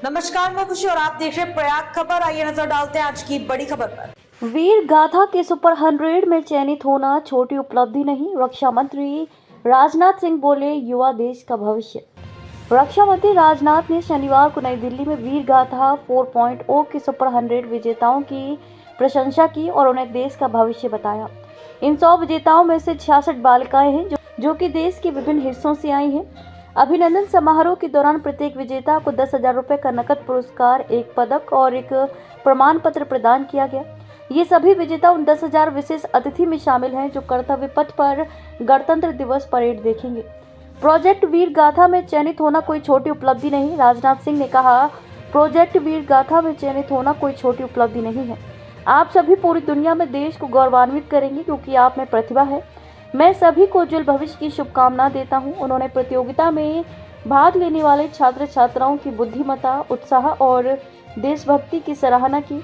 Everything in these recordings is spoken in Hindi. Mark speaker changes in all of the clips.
Speaker 1: नमस्कार, मैं खुशी और आप देख रहे हैं प्रयाग खबर। आइए नजर डालते हैं आज की बड़ी खबर पर।
Speaker 2: वीर गाथा के सुपर 100 में चयनित होना छोटी उपलब्धि नहीं, रक्षा मंत्री राजनाथ सिंह बोले, युवा देश का भविष्य। रक्षा मंत्री राजनाथ ने शनिवार को नई दिल्ली में वीर गाथा 4.0 के सुपर 100 विजेताओं की प्रशंसा की और उन्हें देश का भविष्य बताया। इन 100 विजेताओं में से 66 बालिकाएं हैं जो कि देश के विभिन्न हिस्सों से आई हैं। अभिनंदन समारोह के दौरान प्रत्येक विजेता को 10,000 रुपये का नकद पुरस्कार, एक पदक और एक प्रमाण पत्र प्रदान किया गया। ये सभी विजेता उन 10,000 विशेष अतिथि में शामिल हैं जो कर्तव्य पथ पर गणतंत्र दिवस परेड देखेंगे। प्रोजेक्ट वीर गाथा में चयनित होना कोई छोटी उपलब्धि नहीं, राजनाथ सिंह ने कहा। प्रोजेक्ट वीर गाथा में चयनित होना कोई छोटी उपलब्धि नहीं है। आप सभी पूरी दुनिया में देश को गौरवान्वित करेंगे क्योंकि आप में प्रतिभा है। मैं सभी को उज्जवल भविष्य की शुभकामना देता हूं। उन्होंने प्रतियोगिता में भाग लेने वाले छात्र छात्राओं की बुद्धिमत्ता, उत्साह और देशभक्ति की सराहना की।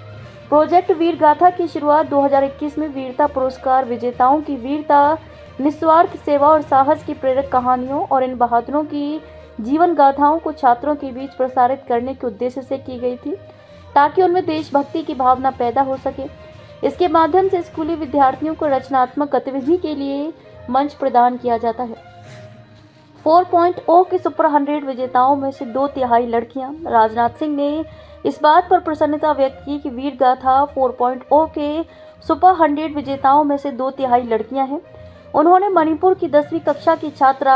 Speaker 2: प्रोजेक्ट वीर गाथा की शुरुआत 2021 में वीरता पुरस्कार विजेताओं की वीरता, निस्वार्थ सेवा और साहस की प्रेरक कहानियों और इन बहादुरों की जीवन गाथाओं को छात्रों के बीच प्रसारित करने के उद्देश्य से की गई थी, ताकि उनमें देशभक्ति की भावना पैदा हो सके। इसके माध्यम से स्कूली विद्यार्थियों को रचनात्मक गतिविधि के लिए मंच प्रदान किया जाता है। 4.0 के सुपर 100 विजेताओं में से 2/3 लड़कियां। राजनाथ सिंह ने इस बात पर प्रसन्नता व्यक्त की कि वीर गाथा 4.0 के सुपर 100 विजेताओं में से 2/3 लड़कियां हैं। उन्होंने मणिपुर की 10वीं कक्षा की छात्रा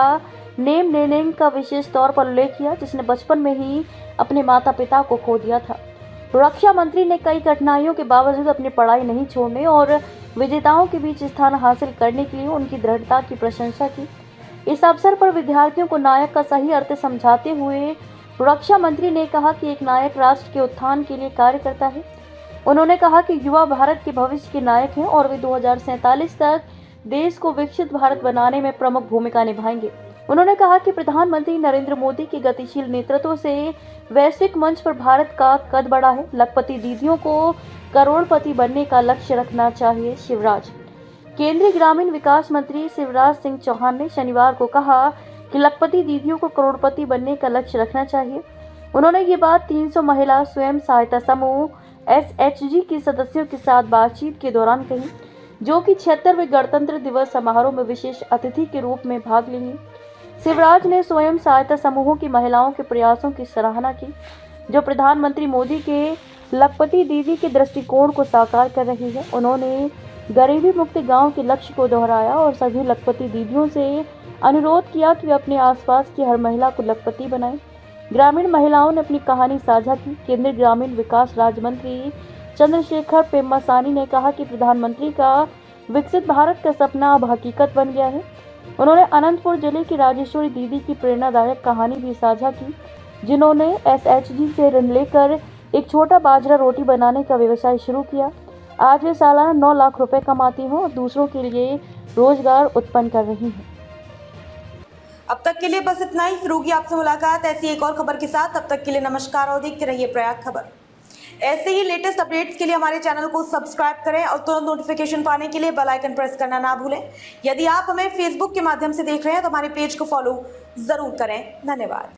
Speaker 2: नेम नेनेंग का विशेष तौर पर उल्लेख किया, जिसने बचपन में ही अपने माता पिता को खो दिया था। रक्षा मंत्री ने कई कठिनाइयों के बावजूद अपनी पढ़ाई नहीं छोड़ने और विजेताओं के बीच स्थान हासिल करने के लिए उनकी दृढ़ता की प्रशंसा की। इस अवसर पर विद्यार्थियों को नायक का सही अर्थ समझाते हुए रक्षा मंत्री ने कहा कि एक नायक राष्ट्र के उत्थान के लिए कार्य करता है। उन्होंने कहा कि युवा भारत के भविष्य के नायक हैं और वे 2047 तक देश को विकसित भारत बनाने में प्रमुख भूमिका निभाएंगे। उन्होंने कहा कि प्रधानमंत्री नरेंद्र मोदी के गतिशील नेतृत्व से वैश्विक मंच पर भारत का कद बढ़ा है। लखपति दीदियों को करोड़पति बनने का लक्ष्य रखना चाहिए। शिवराज। केंद्रीय ग्रामीण विकास मंत्री शिवराज सिंह चौहान ने शनिवार को कहा कि लखपति दीदियों को करोड़पति बनने का लक्ष्य रखना चाहिए। उन्होंने ये बात 300 महिला स्वयं सहायता समूह SHG के सदस्यों के साथ बातचीत के दौरान कही, जो कि 76वें गणतंत्र दिवस समारोह में विशेष अतिथि के रूप में भाग लेंगी। शिवराज ने स्वयं सहायता समूहों की महिलाओं के प्रयासों की सराहना की, जो प्रधानमंत्री मोदी के लखपति दीदी के दृष्टिकोण को साकार कर रही है। उन्होंने गरीबी मुक्त गांव के लक्ष्य को दोहराया और सभी लखपति दीदियों से अनुरोध किया कि वे अपने आसपास की हर महिला को लखपति बनाएं। ग्रामीण महिलाओं ने अपनी कहानी साझा की। केंद्रीय ग्रामीण विकास राज्य मंत्री चंद्रशेखर पेम्मासानी ने कहा कि प्रधानमंत्री का विकसित भारत का सपना अब हकीकत बन गया है। उन्होंने अनंतपुर जिले की राजेश्वरी दीदी की प्रेरणादायक कहानी भी साझा की, जिन्होंने SHG से ऋण लेकर एक छोटा बाजरा रोटी बनाने का व्यवसाय शुरू किया। आज वे सालाना 9 लाख रुपए कमाती हैं और दूसरों के लिए रोजगार उत्पन्न कर रही हैं।
Speaker 1: अब तक के लिए बस इतना ही। फिर होगी आपसे मुलाकात ऐसी एक और खबर के साथ। तब तक के लिए नमस्कार और देखते रहिए प्रयाग खबर। ऐसे ही लेटेस्ट अपडेट्स के लिए हमारे चैनल को सब्सक्राइब करें और तुरंत नोटिफिकेशन पाने के लिए बेल आइकन प्रेस करना ना भूलें। यदि आप हमें फेसबुक के माध्यम से देख रहे हैं तो हमारे पेज को फॉलो जरूर करें। धन्यवाद।